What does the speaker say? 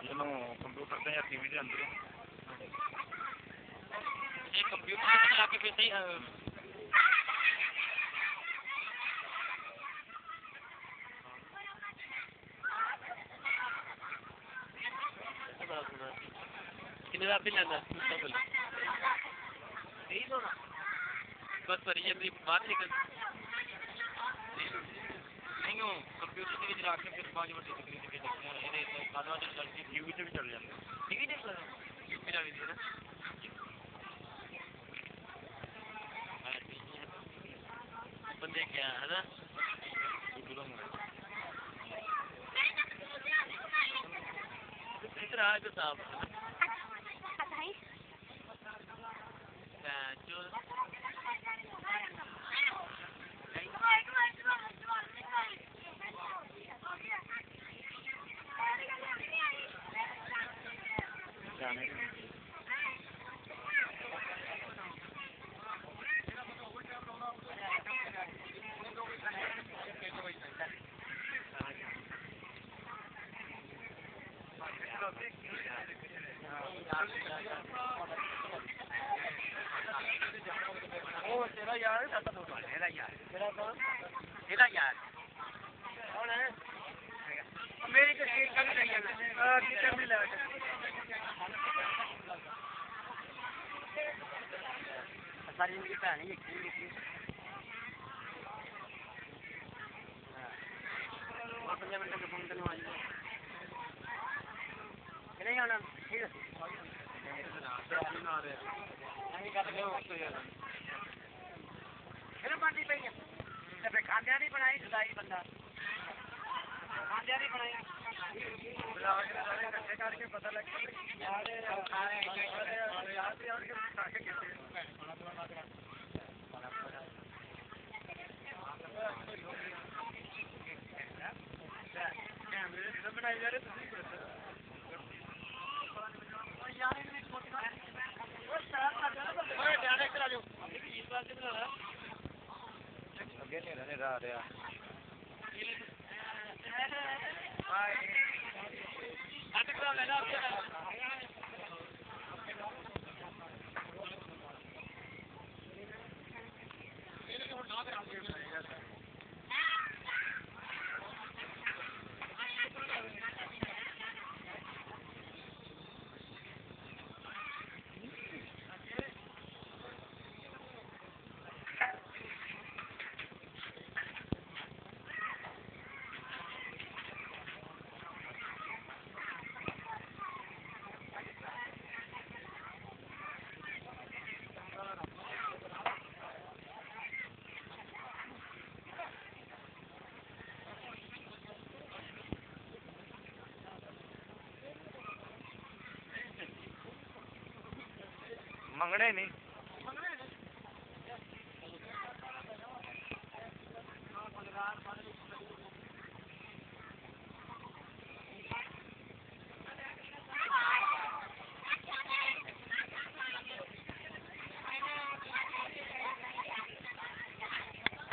ਜਿਹਨੂੰ ਕੰਪਿਊਟਰ ਤੇ ਜਾਂ ਟੀਵੀ ਦੇ ਅੰਦਰ ਇਹ ਕੰਪਿਊਟਰ ਤੇ ਲਾ ਕੇ ਫਿਰ ਸਹੀ कितने आप भी लेना नहीं होना बस पर ये भी बात निकल नहीं हो कंप्यूटर से चला के फिर 5 मिनट स्क्रीन पे देखते हैं ये खाना तो चल के टीवी से भी चल जाता है टीवी देख लो यूपी लगा दीजिए ना बंदे क्या है ना इधर आ तो साहब तेरा यार तेरा यार कौन है मेरी तो सीट का भी नहीं है किचन में लगा सारी मेरी भैन ही और 5 मिनट के फोन करने वाली नहीं आना ठीक है पार्टी पे खांदे नहीं बनाई जुदाई बंदा खांदे नहीं बनाई करके पता लग बनाई जा रहे अगे नहीं रहने रहा मंगने नहीं